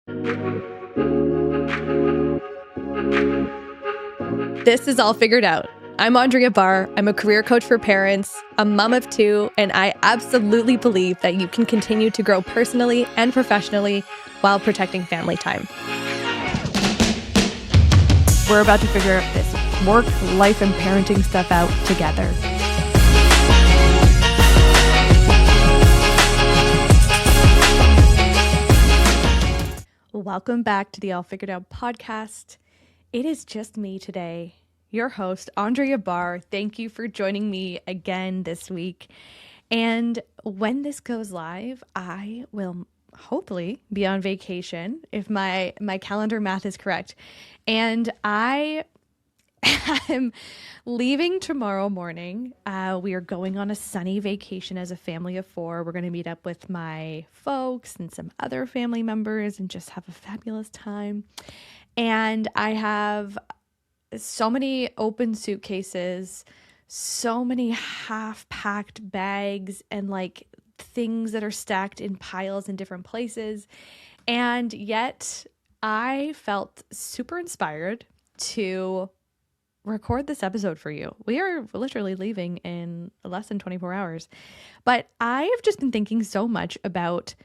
This is All Figured Out. I'm Andrea. I'm a career coach for parents, a mom of two, and I absolutely believe that you can continue to grow personally and professionally while protecting family time. We're about to figure this work, life, and parenting stuff out together. Welcome back to the All Figured Out podcast. It is just me today, your host, Andrea Barr. Thank you for joining me again this week. And when this goes live, I will hopefully be on vacation if my calendar math is correct. And I am leaving tomorrow morning. We are going on a sunny vacation as a family of four. We're going to meet up with my folks and some other family members and just have a fabulous time. And I have so many open suitcases, so many half-packed bags, and like things that are stacked in piles in different places. And yet I felt super inspired to record this episode for you. We are literally leaving in less than 24 hours. But I have just been thinking so much about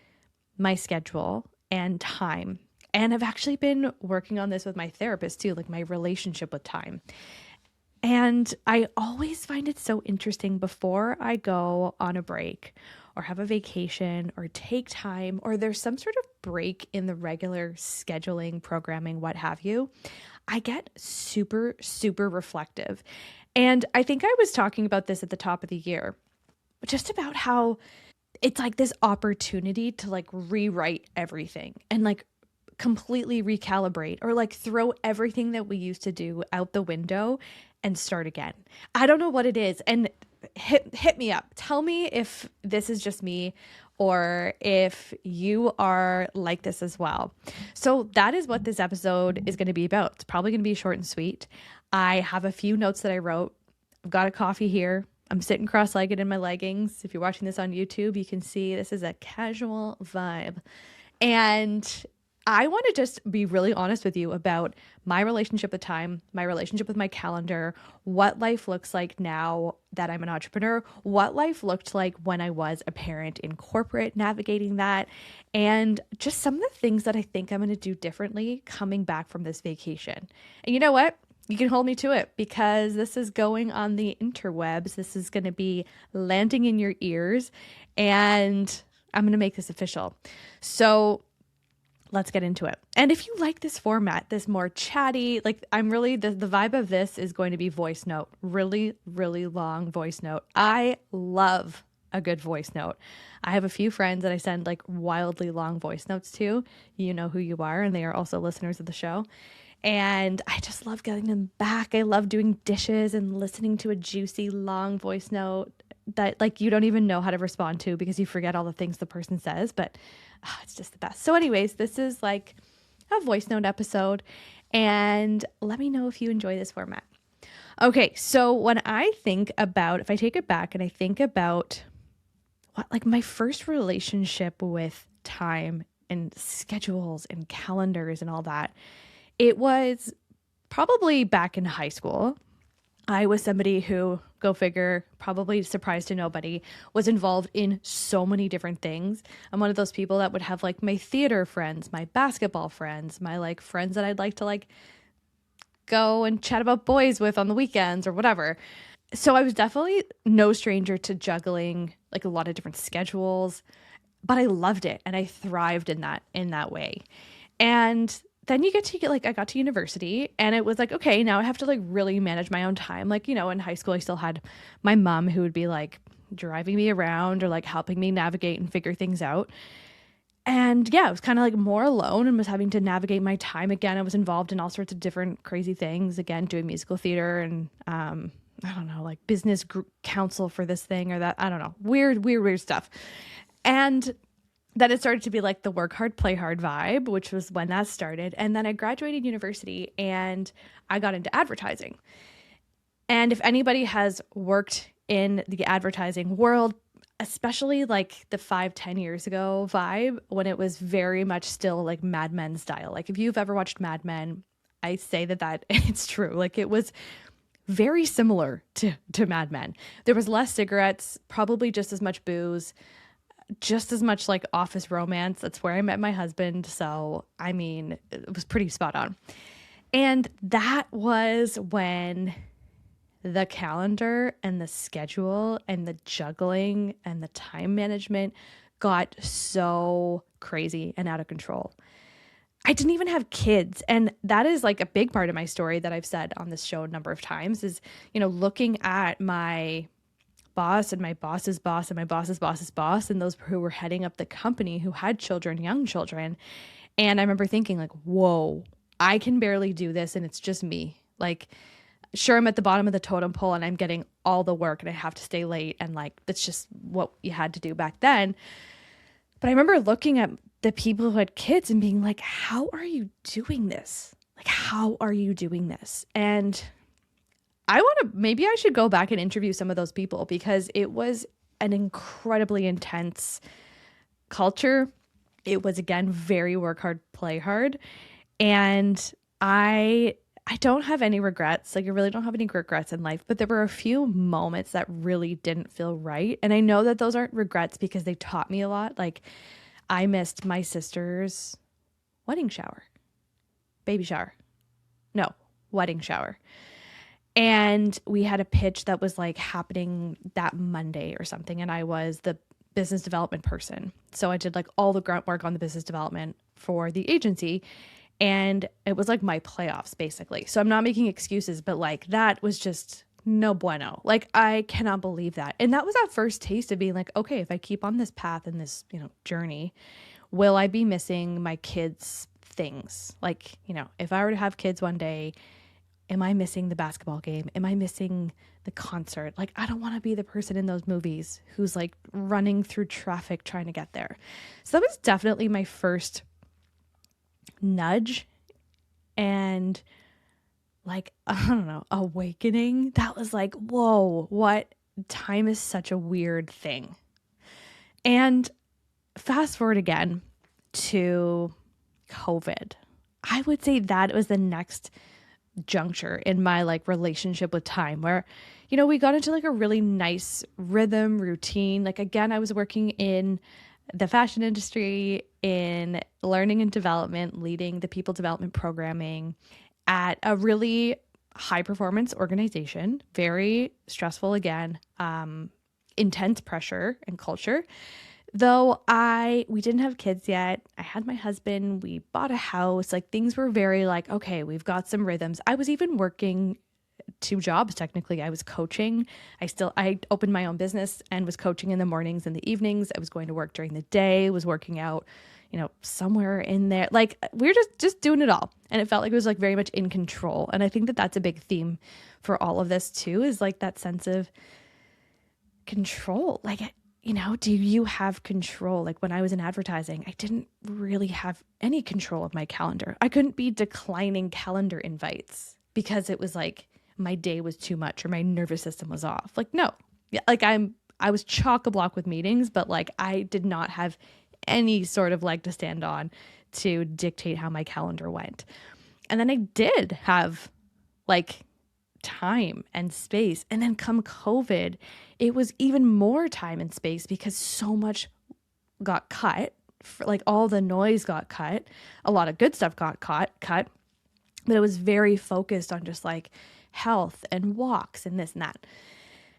my schedule and time. And I've actually been working on this with my therapist too, like my relationship with time. And I always find it so interesting before I go on a break or have a vacation or take time or there's some sort of break in the regular scheduling, programming, what have you, I get super, super reflective. And I think I was talking about this at the top of the year, just about how it's like this opportunity to like rewrite everything and like completely recalibrate or like throw everything that we used to do out the window and start again. I don't know what it is. And hit me up. Tell me if this is just me or if you are like this as well. So that is what this episode is going to be about. It's probably going to be short and sweet. I have a few notes that I wrote. I've got a coffee here. I'm sitting cross-legged in my leggings. If you're watching this on YouTube, you can see this is a casual vibe. And I want to just be really honest with you about my relationship with time, my relationship with my calendar, what life looks like now that I'm an entrepreneur, what life looked like when I was a parent in corporate, navigating that, and just some of the things that I think I'm going to do differently coming back from this vacation. And you know what? You can hold me to it because this is going on the interwebs. This is going to be landing in your ears, and I'm going to make this official. So let's get into it. And if you like this format, this more chatty, like I'm really, the vibe of this is going to be voice note, really, really long voice note. I love a good voice note. I have a few friends that I send like wildly long voice notes to. You know who you are, and they are also listeners of the show. And I just love getting them back. I love doing dishes and listening to a juicy long voice note that like you don't even know how to respond to because you forget all the things the person says, but it's just the best. So anyways, this is like a voice note episode, and let me know if you enjoy this format. Okay, so when I think about, if I take it back and I think about what like my first relationship with time and schedules and calendars and all that, it was probably back in high school. I was somebody who, go figure, probably surprise to nobody, was involved in so many different things. I'm one of those people that would have like my theater friends, my basketball friends, my like friends that I'd like to like go and chat about boys with on the weekends or whatever. So I was definitely no stranger to juggling like a lot of different schedules, but I loved it and I thrived in that way. And then you get to get like, I got to university and it was like, okay, now I have to like really manage my own time. Like, you know, in high school, I still had my mom who would be like driving me around or like helping me navigate and figure things out. And yeah, I was kind of like more alone and was having to navigate my time again. I was involved in all sorts of different crazy things, again, doing musical theater and, I don't know, like business group counsel for this thing or that. I don't know, weird stuff. And then it started to be like the work hard, play hard vibe, which was when that started. And then I graduated university and I got into advertising. And if anybody has worked in the advertising world, especially like the 5-10 years ago vibe when it was very much still like Mad Men style. Like if you've ever watched Mad Men, I say that it's true. Like it was very similar to Mad Men. There was less cigarettes, probably just as much booze, just as much like office romance. That's where I met my husband. So, I mean, it was pretty spot on. And that was when the calendar and the schedule and the juggling and the time management got so crazy and out of control. I didn't even have kids. And that is like a big part of my story that I've said on this show a number of times is, looking at my boss and my boss's boss and my boss's boss's boss and those who were heading up the company who had children, young children. And I remember thinking like, whoa, I can barely do this. And it's just me. Like, sure, I'm at the bottom of the totem pole and I'm getting all the work and I have to stay late. And like, that's just what you had to do back then. But I remember looking at the people who had kids and being like, how are you doing this? Like, how are you doing this? And maybe I should go back and interview some of those people because it was an incredibly intense culture. It was, again, very work hard, play hard. And I don't have any regrets. Like, I really don't have any regrets in life, but there were a few moments that really didn't feel right. And I know that those aren't regrets because they taught me a lot. Like, I missed my sister's wedding shower, wedding shower. And we had a pitch that was like happening that Monday or something. And I was the business development person. So I did like all the grunt work on the business development for the agency. And it was like my playoffs basically. So I'm not making excuses, but like that was just no bueno. Like I cannot believe that. And that was that first taste of being like, okay, if I keep on this path and this, journey, will I be missing my kids' things? Like, if I were to have kids one day, am I missing the basketball game? Am I missing the concert? Like, I don't want to be the person in those movies who's like running through traffic trying to get there. So that was definitely my first nudge and like, I don't know, awakening. That was like, whoa, what? Time is such a weird thing. And fast forward again to COVID. I would say that was the next juncture in my like relationship with time where, we got into like a really nice rhythm, routine. Like, again, I was working in the fashion industry, in learning and development, leading the people development programming at a really high performance organization, very stressful again, intense pressure and culture. Though we didn't have kids yet. I had my husband, we bought a house, like things were very like, okay, we've got some rhythms. I was even working 2 jobs. Technically, I was coaching. I opened my own business and was coaching in the mornings and the evenings. I was going to work during the day, was working out, somewhere in there. Like we were just doing it all. And it felt like it was like very much in control. And I think that that's a big theme for all of this too, is like that sense of control. Like, do you have control? Like when I was in advertising, I didn't really have any control of my calendar. I couldn't be declining calendar invites because it was like my day was too much or my nervous system was off. Like, no, yeah, like I was chock-a-block with meetings, but like I did not have any sort of leg to stand on to dictate how my calendar went. And then I did have like time and space. And then come COVID, it was even more time and space because so much got cut. Like all the noise got cut. A lot of good stuff got cut. But it was very focused on just like health and walks and this and that.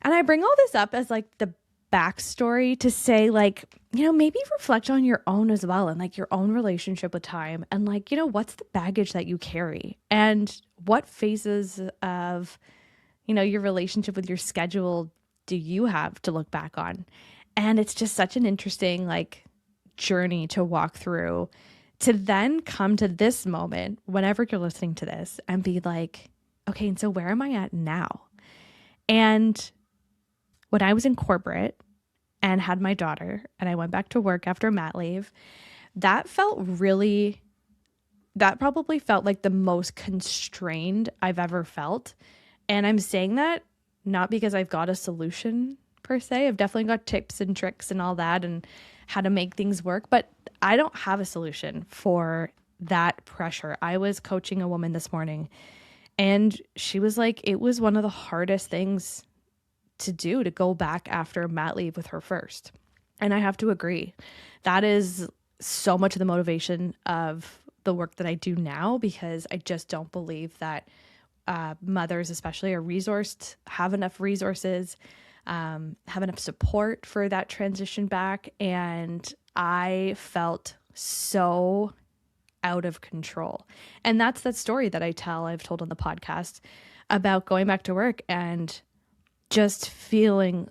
And I bring all this up as like the backstory to say like, maybe reflect on your own as well and like your own relationship with time and like, what's the baggage that you carry and what phases of, your relationship with your schedule do you have to look back on? And it's just such an interesting like journey to walk through to then come to this moment whenever you're listening to this and be like, okay, and so where am I at now? And when I was in corporate and had my daughter and I went back to work after mat leave, that probably felt like the most constrained I've ever felt. And I'm saying that not because I've got a solution per se. I've definitely got tips and tricks and all that and how to make things work, but I don't have a solution for that pressure. I was coaching a woman this morning and she was like, it was one of the hardest things to do to go back after mat leave with her first. And I have to agree. That is so much of the motivation of the work that I do now, because I just don't believe that mothers especially are resourced, have enough resources, have enough support for that transition back. And I felt so out of control. And that's that story that I've told on the podcast about going back to work and just feeling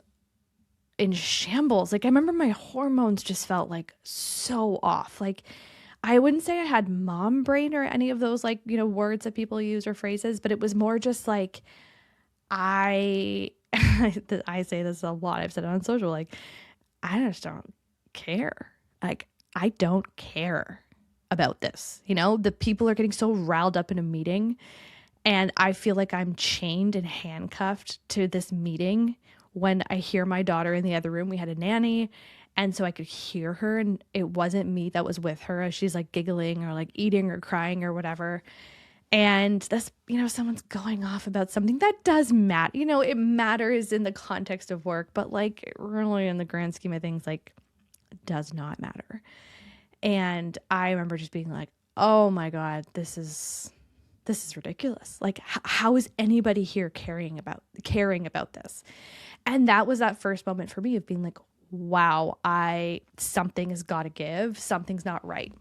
in shambles. Like I remember my hormones just felt like so off. Like I wouldn't say I had mom brain or any of those like, words that people use or phrases, but it was more just like I say this a lot. I've said it on social, like I just don't care. Like I don't care about this. The people are getting so riled up in a meeting and I feel like I'm chained and handcuffed to this meeting. When I hear my daughter in the other room, we had a nanny. And so I could hear her and it wasn't me that was with her as she's like giggling or like eating or crying or whatever. And that's, someone's going off about something that does matter. It matters in the context of work, but like really in the grand scheme of things, like it does not matter. And I remember just being like, oh my God, this is ridiculous. Like how is anybody here caring about this? And that was that first moment for me of being like, wow, something has got to give. Something's not right.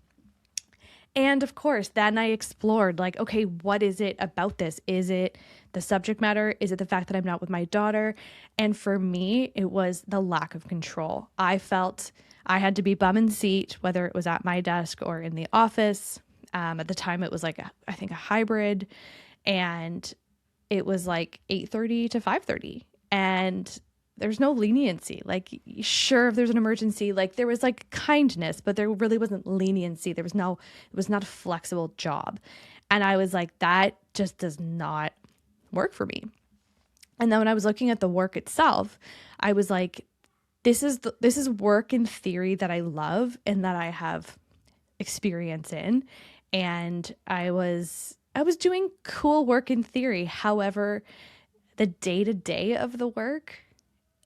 And of course, then I explored like, okay, what is it about this? Is it the subject matter? Is it the fact that I'm not with my daughter? And for me, it was the lack of control. I felt I had to be bum in seat, whether it was at my desk or in the office. At the time, it was like, I think a hybrid, and it was like 8:30 to 5:30. And there's no leniency. Like, sure, if there's an emergency, like there was like kindness, but there really wasn't leniency. It was not a flexible job. And I was like, that just does not work for me. And then when I was looking at the work itself, I was like, this is work in theory that I love and that I have experience in. And I was doing cool work in theory. However, the day-to-day of the work,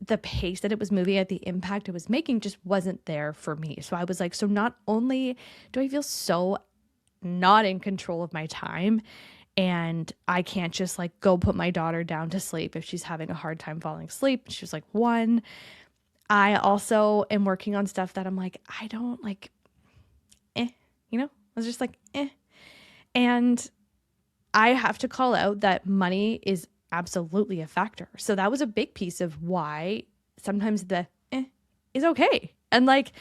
the pace that it was moving at, the impact it was making just wasn't there for me. So I was like, so not only do I feel so not in control of my time, and I can't just like go put my daughter down to sleep if she's having a hard time falling asleep. She was like 1. I also am working on stuff that I'm like, I don't like, I was just like, And I have to call out that money is absolutely a factor. So that was a big piece of why sometimes the is okay. And like,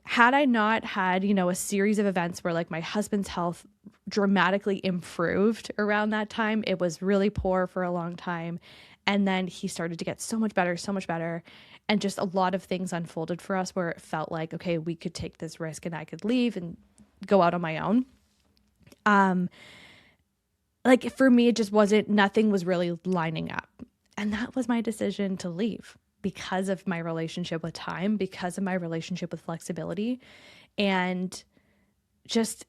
had I not had, a series of events where like my husband's health dramatically improved around that time, it was really poor for a long time. And then he started to get so much better. And just a lot of things unfolded for us where it felt like, okay, we could take this risk and I could leave and go out on my own. Like for me, it just nothing was really lining up. And that was my decision to leave because of my relationship with time, because of my relationship with flexibility. And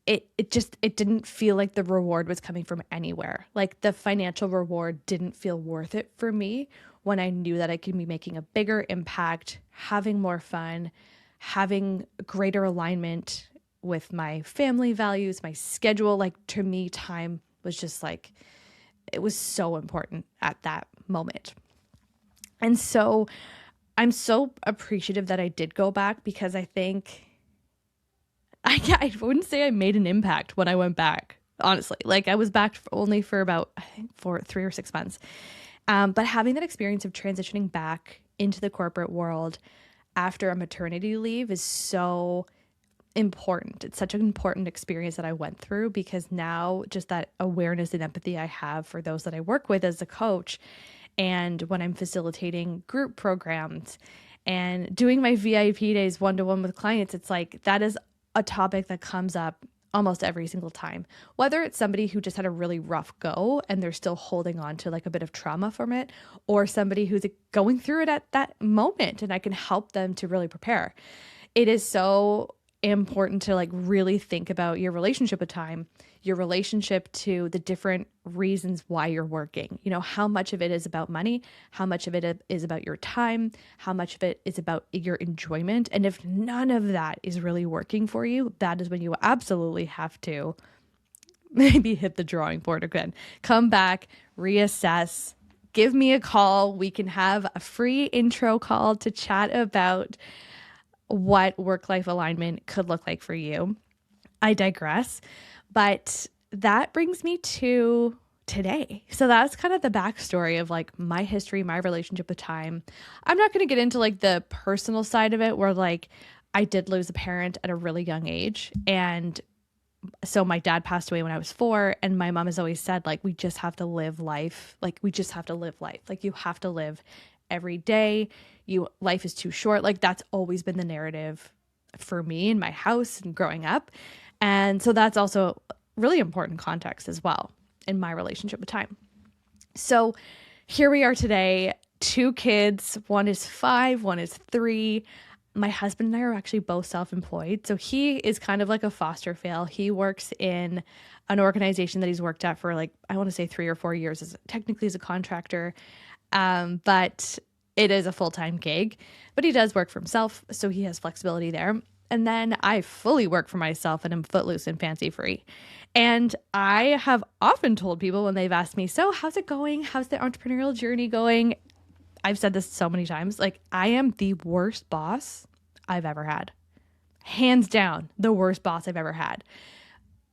it didn't feel like the reward was coming from anywhere. Like the financial reward didn't feel worth it for me when I knew that I could be making a bigger impact, having more fun, having greater alignment with my family values, my schedule. Like to me, time was just like, it was so important at that moment. And so I'm so appreciative that I did go back, because I think I wouldn't say I made an impact when I went back, honestly. Like I was back only for about, I think, for 3 or 6 months. But having that experience of transitioning back into the corporate world after a maternity leave is so important. It's such an important experience that I went through, because now just that awareness and empathy I have for those that I work with as a coach, and when I'm facilitating group programs and doing my VIP days one-to-one with clients, it's like that is a topic that comes up almost every single time, whether it's somebody who just had a really rough go and they're still holding on to like a bit of trauma from it, or somebody who's going through it at that moment and I can help them to really prepare. It is so important to like really think about your relationship with time, your relationship to the different reasons why you're working. You know, how much of it is about money, how much of it is about your time, how much of it is about your enjoyment. And if none of that is really working for you, that is when you absolutely have to maybe hit the drawing board again. Come back, reassess, give me a call. We can have a free intro call to chat about what work-life alignment could look like for you. I digress, but that brings me to today. So that's kind of the backstory of like my history, my relationship with time. I'm not going to get into like the personal side of it where like I did lose a parent at a really young age. And so my dad passed away when I was 4, and my mom has always said like, we just have to live life. Like we just have to live life. Like you have to live every day. Life is too short. Like that's always been the narrative for me in my house and growing up. And so that's also really important context as well in my relationship with time. So here we are today, 2 kids, one is 5, one is 3. My husband and I are actually both self-employed. So he is kind of like a foster fail. He works in an organization that he's worked at for like, I want to say 3 or 4 years technically as a contractor. But it is a full-time gig, but he does work for himself. So he has flexibility there. And then I fully work for myself and I'm footloose and fancy free. And I have often told people when they've asked me, so how's it going? How's the entrepreneurial journey going? I've said this so many times, like I am the worst boss I've ever had. Hands down, the worst boss I've ever had.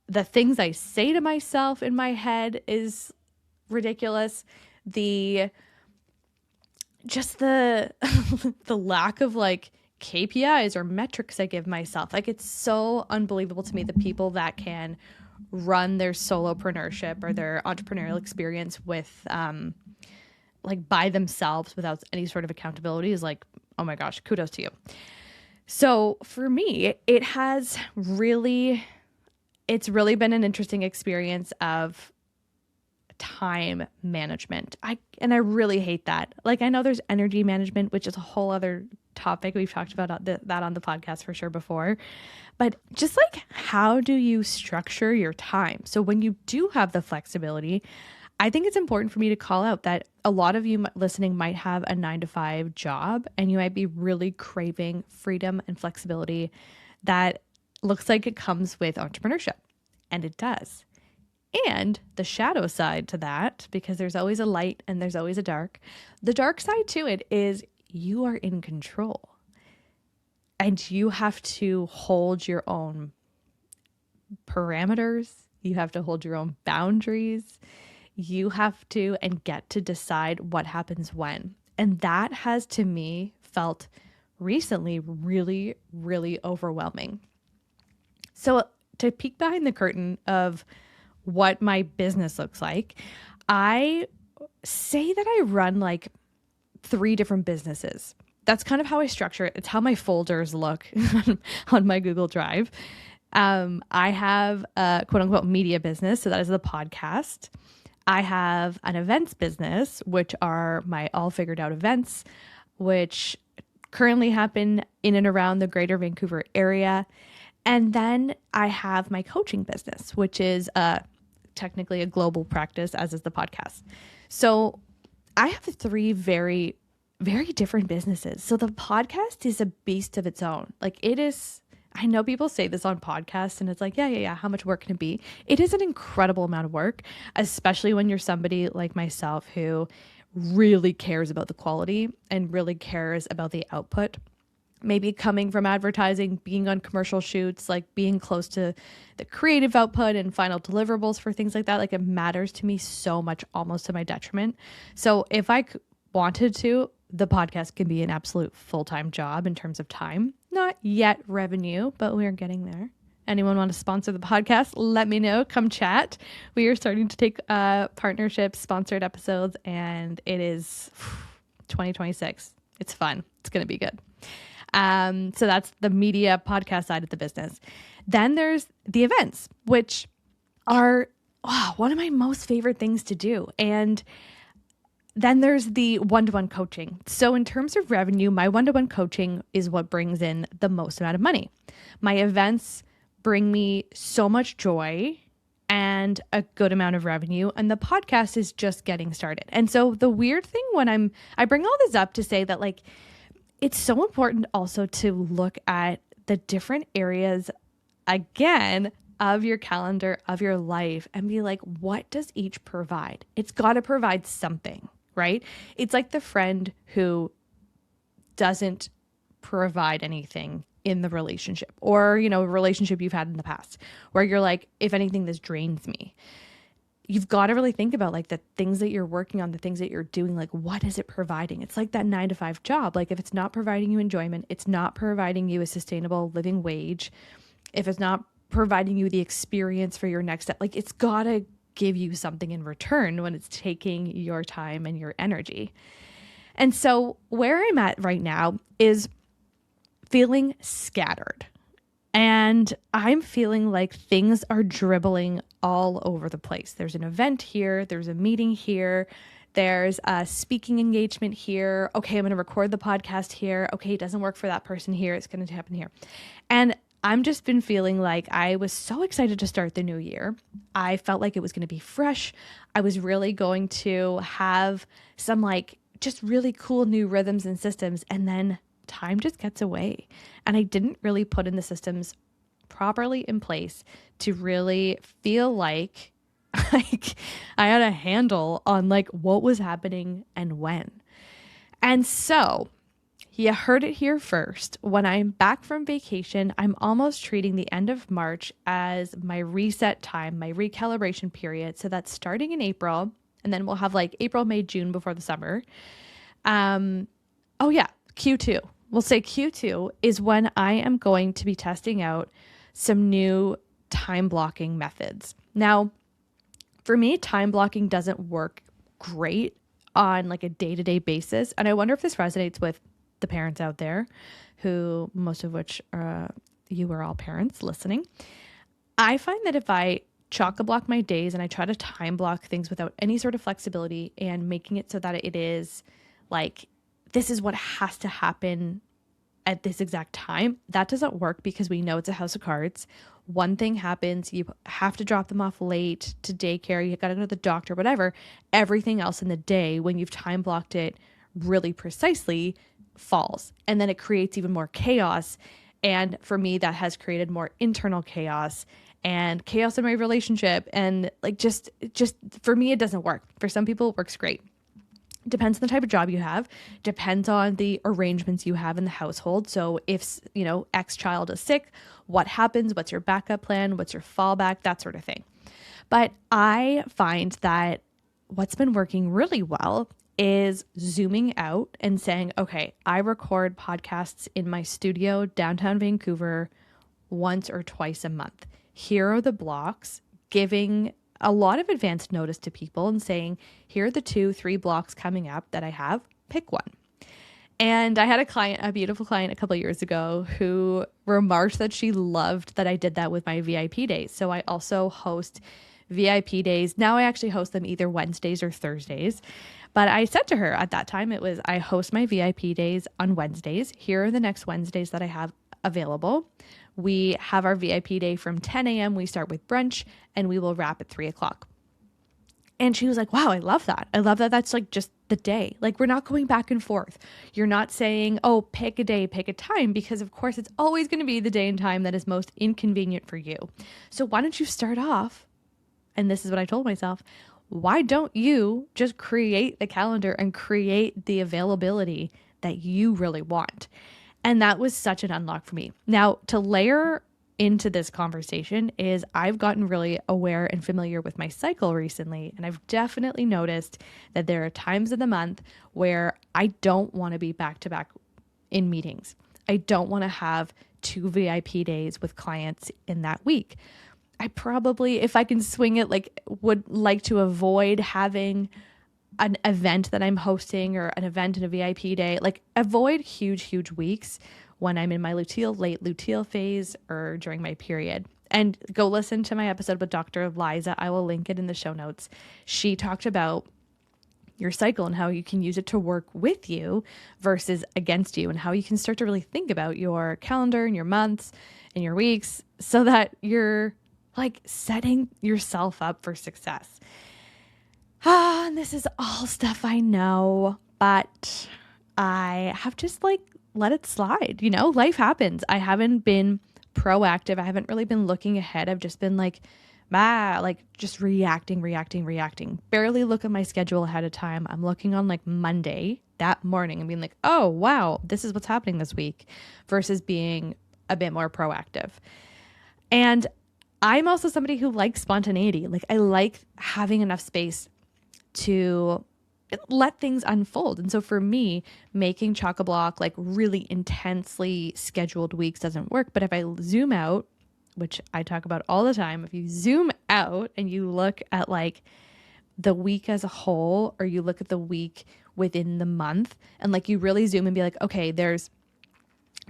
The things I say to myself in my head is ridiculous. The the lack of like KPIs or metrics I give myself. Like it's so unbelievable to me the people that can run their solopreneurship or their entrepreneurial experience with like by themselves without any sort of accountability is like, oh my gosh, kudos to you. So for me, it's really been an interesting experience of time management. I really hate that. Like I know there's energy management, which is a whole other topic. We've talked about that on the podcast for sure before. But just like how do you structure your time? So when you do have the flexibility, I think it's important for me to call out that a lot of you listening might have a 9-to-5 job and you might be really craving freedom and flexibility that looks like it comes with entrepreneurship. And it does. And the shadow side to that, because there's always a light and there's always a dark, the dark side to it is you are in control and you have to hold your own parameters. You have to hold your own boundaries. You have to and get to decide what happens when. And that has to me felt recently really, really overwhelming. So to peek behind the curtain of what my business looks like, I say that I run like 3 different businesses. That's kind of how I structure it. It's how my folders look on my Google Drive. I have a quote unquote media business. So that is the podcast. I have an events business, which are my all figured out events, which currently happen in and around the greater Vancouver area. And then I have my coaching business, which is technically a global practice, as is the podcast. So I have 3 very, very different businesses. So the podcast is a beast of its own. Like it is, I know people say this on podcasts and it's like, yeah. How much work can it be? It is an incredible amount of work, especially when you're somebody like myself who really cares about the quality and really cares about the output. Maybe coming from advertising, being on commercial shoots, like being close to the creative output and final deliverables for things like that. Like it matters to me so much, almost to my detriment. So if I wanted to, the podcast can be an absolute full-time job in terms of time. Not yet revenue, but we're getting there. Anyone want to sponsor the podcast? Let me know. Come chat. We are starting to take partnerships, sponsored episodes, and it is 2026. It's fun. It's going to be good. So that's the media podcast side of the business. Then there's the events, which are one of my most favorite things to do. And then there's the one-to-one coaching. So in terms of revenue, my one-to-one coaching is what brings in the most amount of money. My events bring me so much joy and a good amount of revenue, and the podcast is just getting started. And so the weird thing when I bring all this up to say that, like, it's so important also to look at the different areas, again, of your calendar, of your life, and be like, what does each provide? It's got to provide something, right? It's like the friend who doesn't provide anything in the relationship, or, a relationship you've had in the past where you're like, if anything, this drains me. You've got to really think about, like, the things that you're working on, the things that you're doing, like, what is it providing? It's like that 9-to-5 job. Like, if it's not providing you enjoyment, it's not providing you a sustainable living wage, if it's not providing you the experience for your next step, like, it's got to give you something in return when it's taking your time and your energy. And so where I'm at right now is feeling scattered. And I'm feeling like things are dribbling all over the place. There's an event here, there's a meeting here, there's a speaking engagement here. Okay, I'm going to record the podcast here. Okay, it doesn't work for that person here. It's going to happen here. And I'm just been feeling like I was so excited to start the new year. I felt like it was going to be fresh. I was really going to have some, like, just really cool new rhythms and systems. And then time just gets away. And I didn't really put in the systems properly in place to really feel like I had a handle on, like, what was happening and when. And so you heard it here first. When I'm back from vacation, I'm almost treating the end of March as my reset time, my recalibration period. So that's starting in April, and then we'll have like April, May, June before the summer. Q2. We'll say Q2 is when I am going to be testing out some new time blocking methods. Now, for me, time blocking doesn't work great on like a day-to-day basis. And I wonder if this resonates with the parents out there, who most of which you are all parents listening. I find that if I chock-a-block my days and I try to time block things without any sort of flexibility and making it so that it is like, this is what has to happen at this exact time, that doesn't work, because we know it's a house of cards. One thing happens, you have to drop them off late to daycare, you got to go to the doctor, whatever. Everything else in the day, when you've time blocked it really precisely, falls. And then it creates even more chaos. And for me, that has created more internal chaos and chaos in my relationship. And like, just for me, it doesn't work. For some people, it works great. Depends on the type of job you have, depends on the arrangements you have in the household. So if, X child is sick, what happens? What's your backup plan? What's your fallback? That sort of thing. But I find that what's been working really well is zooming out and saying, okay, I record podcasts in my studio downtown Vancouver once or twice a month. Here are the blocks, giving a lot of advanced notice to people and saying, here are the 2-3 blocks coming up that I have, pick one. And I had a beautiful client a couple of years ago who remarked that she loved that I did that with my VIP days. So I also host VIP days. Now I actually host them either Wednesdays or Thursdays. But I said to her at that time, I host my VIP days on Wednesdays. Here are the next Wednesdays that I have available. We have our VIP day from 10 a.m. We start with brunch and we will wrap at 3 o'clock. And she was like, wow, I love that. I love that that's like just the day. Like, we're not going back and forth. You're not saying, oh, pick a day, pick a time, because of course it's always going to be the day and time that is most inconvenient for you. So why don't you start off? And this is what I told myself. Why don't you just create the calendar and create the availability that you really want? And that was such an unlock for me. Now, to layer into this conversation is I've gotten really aware and familiar with my cycle recently. And I've definitely noticed that there are times of the month where I don't want to be back to back in meetings. I don't want to have 2 VIP days with clients in that week. I probably, if I can swing it, would like to avoid having an event that I'm hosting or an event in a VIP day, avoid huge weeks when I'm in my late luteal phase or during my period. And go listen to my episode with Dr. Liza. I will link it in the show notes. She talked about your cycle and how you can use it to work with you versus against you, and how you can start to really think about your calendar and your months and your weeks so that you're like setting yourself up for success. And this is all stuff I know, but I have just like let it slide. You know, life happens. I haven't been proactive. I haven't really been looking ahead. I've just been like just reacting. Barely look at my schedule ahead of time. I'm looking on like Monday that morning and being like, oh, wow, this is what's happening this week, versus being a bit more proactive. And I'm also somebody who likes spontaneity. Like I like having enough space to let things unfold. And so for me, making chock-a-block, like really intensely scheduled weeks doesn't work. But if I zoom out, which I talk about all the time, if you zoom out and you look at like the week as a whole, or you look at the week within the month, and like you really zoom and be like, okay, there's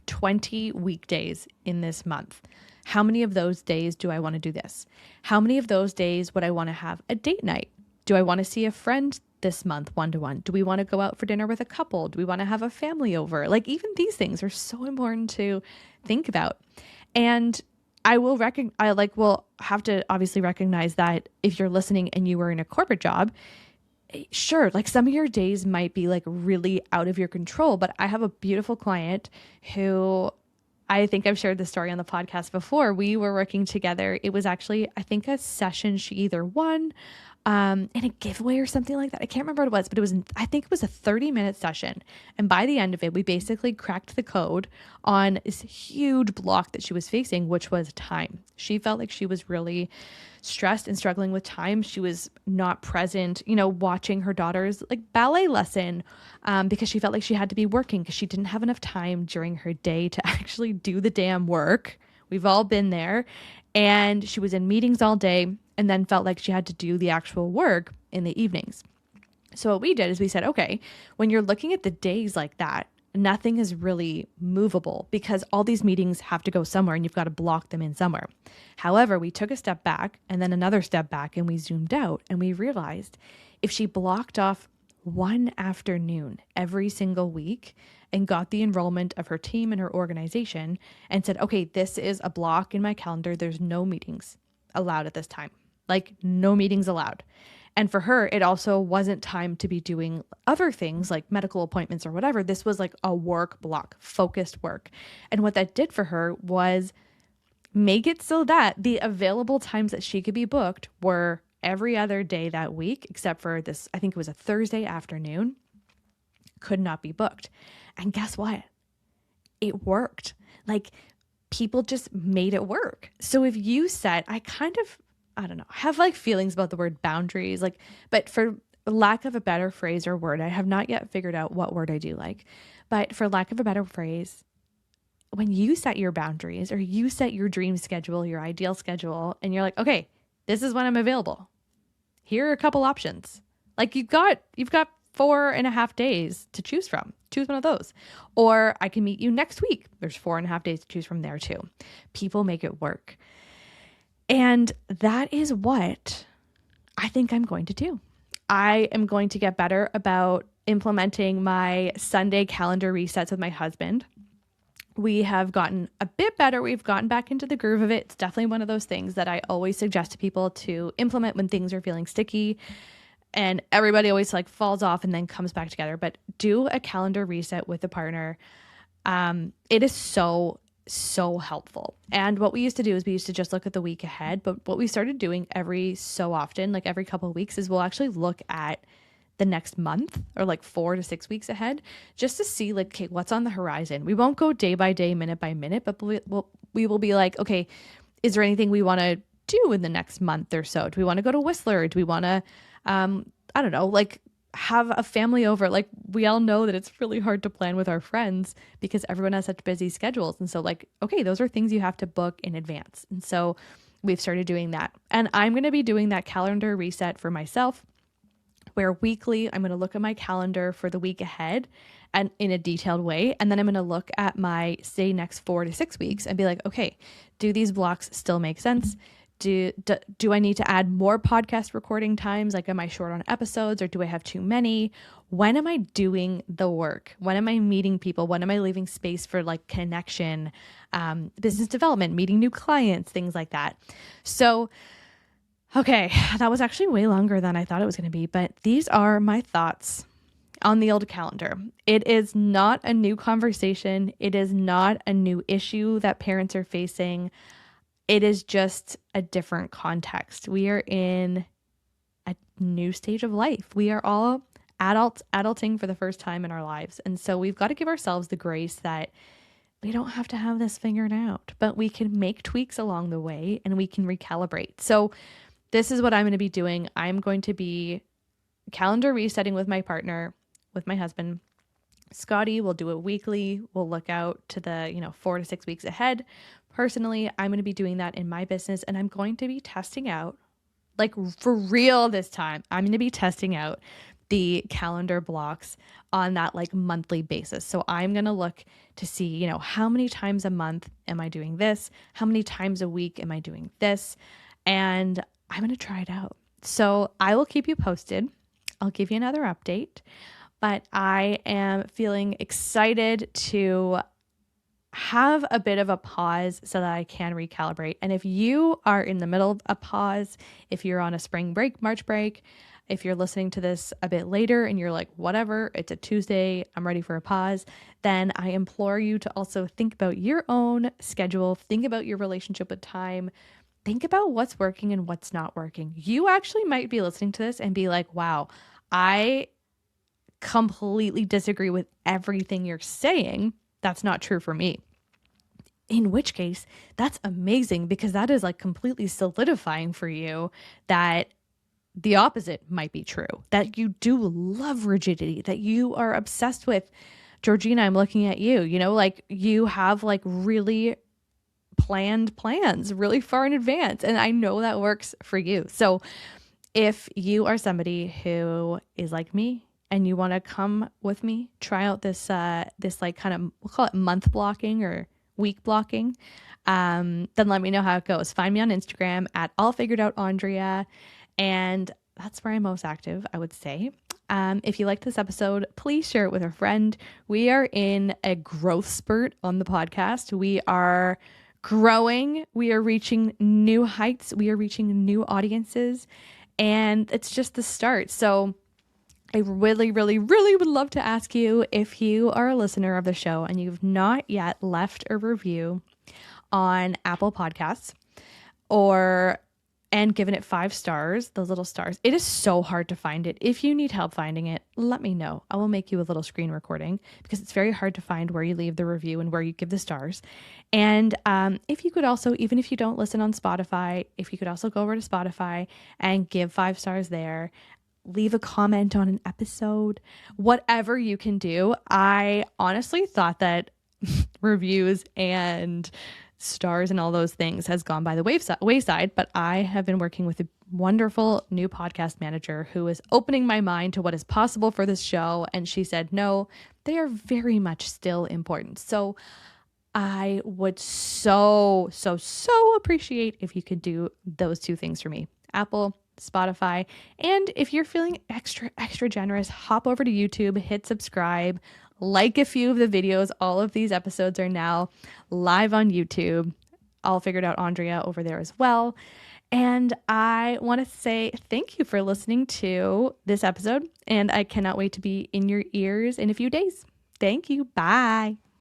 20 weekdays in this month. How many of those days do I want to do this? How many of those days would I want to have a date night? Do I want to see a friend this month one-to-one? Do we want to go out for dinner with a couple? Do we want to have a family over? Like even these things are so important to think about. And I will have to obviously recognize that if you're listening and you were in a corporate job, sure, like some of your days might be like really out of your control. But I have a beautiful client who, I think I've shared this story on the podcast before. We were working together. It was actually, I think, a session she either won in a giveaway or something like that. I can't remember what it was, but I think it was a 30-minute session. And by the end of it, we basically cracked the code on this huge block that she was facing, which was time. She felt like she was really stressed and struggling with time. She was not present, watching her daughter's like ballet lesson because she felt like she had to be working because she didn't have enough time during her day to actually do the damn work. We've all been there. And she was in meetings all day and then felt like she had to do the actual work in the evenings. So what we did is we said, okay, when you're looking at the days like that, nothing is really movable because all these meetings have to go somewhere and you've got to block them in somewhere. However, we took a step back and then another step back and we zoomed out and we realized if she blocked off one afternoon every single week and got the enrollment of her team and her organization and said, okay, this is a block in my calendar. There's no meetings allowed at this time. Like no meetings allowed. And for her, it also wasn't time to be doing other things like medical appointments or whatever. This was like a work block, focused work. And what that did for her was make it so that the available times that she could be booked were every other day that week, except for this, I think it was a Thursday afternoon, could not be booked. And guess what? It worked. Like people just made it work. So if you set, I don't know, have like feelings about the word boundaries, but for lack of a better phrase or word, I have not yet figured out what word I do like, but for lack of a better phrase, when you set your boundaries or you set your dream schedule, your ideal schedule, and you're like, okay, this is when I'm available. Here are a couple options. Like you've got 4.5 days to choose from. Choose one of those. Or I can meet you next week. There's 4.5 days to choose from there too. People make it work. And that is what I think I'm going to do. I am going to get better about implementing my Sunday calendar resets with my husband. We have gotten a bit better. We've gotten back into the groove of it. It's definitely one of those things that I always suggest to people to implement when things are feeling sticky. And everybody always like falls off and then comes back together. But do a calendar reset with a partner. It is so helpful. And what we used to do is we used to just look at the week ahead. But what we started doing every so often, like every couple of weeks, is we'll actually look at the next month or like 4 to 6 weeks ahead just to see like, okay, what's on the horizon. We won't go day by day, minute by minute, but we will be like, okay, is there anything we want to do in the next month or so? Do we want to go to Whistler? Do we want to, I don't know, like have a family over? Like we all know that it's really hard to plan with our friends because everyone has such busy schedules. And so like, okay, those are things you have to book in advance. And so we've started doing that. And I'm going to be doing that calendar reset for myself where weekly I'm going to look at my calendar for the week ahead and in a detailed way. And then I'm going to look at my, say, next 4 to 6 weeks and be like, okay, do these blocks still make sense? Do I need to add more podcast recording times? Like, am I short on episodes or do I have too many? When am I doing the work? When am I meeting people? When am I leaving space for like connection, business development, meeting new clients, things like that? So, okay, that was actually way longer than I thought it was going to be, but these are my thoughts on the old calendar. It is not a new conversation. It is not a new issue that parents are facing. It is just a different context. We are in a new stage of life. We are all adulting for the first time in our lives. And so we've got to give ourselves the grace that we don't have to have this figured out, but we can make tweaks along the way and we can recalibrate. So this is what I'm going to be doing. I'm going to be calendar resetting with my partner, with my husband. Scotty will do it weekly. We'll look out to the, 4 to 6 weeks ahead. Personally, I'm going to be doing that in my business, and I'm going to be testing out, like for real this time, I'm going to be testing out the calendar blocks on that like monthly basis. So I'm going to look to see, how many times a month am I doing this? How many times a week am I doing this? And I'm going to try it out. So I will keep you posted. I'll give you another update, but I am feeling excited to have a bit of a pause so that I can recalibrate. And if you are in the middle of a pause, if you're on a spring break, March break, if you're listening to this a bit later and you're like, whatever, it's a Tuesday, I'm ready for a pause, then I implore you to also think about your own schedule, think about your relationship with time, think about what's working and what's not working. You actually might be listening to this and be like, wow, I completely disagree with everything you're saying. That's not true for me. In which case, that's amazing because that is like completely solidifying for you that the opposite might be true, that you do love rigidity, that you are obsessed with, Georgina, I'm looking at you, like you have like really planned plans really far in advance. And I know that works for you. So if you are somebody who is like me and you want to come with me, try out this like kind of, we'll call it month blocking or week blocking, then let me know how it goes. Find me on Instagram at allfiguredoutandrea. And that's where I'm most active, I would say. If you liked this episode, please share it with a friend. We are in a growth spurt on the podcast. We are growing. We are reaching new heights. We are reaching new audiences. And it's just the start. So I really, really, really would love to ask you, if you are a listener of the show and you've not yet left a review on Apple Podcasts and given it 5 stars, those little stars. It is so hard to find it. If you need help finding it, let me know. I will make you a little screen recording because it's very hard to find where you leave the review and where you give the stars. And if you could also, even if you don't listen on Spotify, if you could also go over to Spotify and give 5 stars there, leave a comment on an episode, whatever you can do. I honestly thought that reviews and stars and all those things has gone by the wayside, but I have been working with a wonderful new podcast manager who is opening my mind to what is possible for this show. And she said, no, they are very much still important. So I would so appreciate if you could do those 2 things for me, Apple, Spotify. And if you're feeling extra generous, hop over to YouTube, hit subscribe, like a few of the videos. All of these episodes are now live on YouTube. All Figured Out Andrea over there as well. And I want to say thank you for listening to this episode. And I cannot wait to be in your ears in a few days. Thank you. Bye.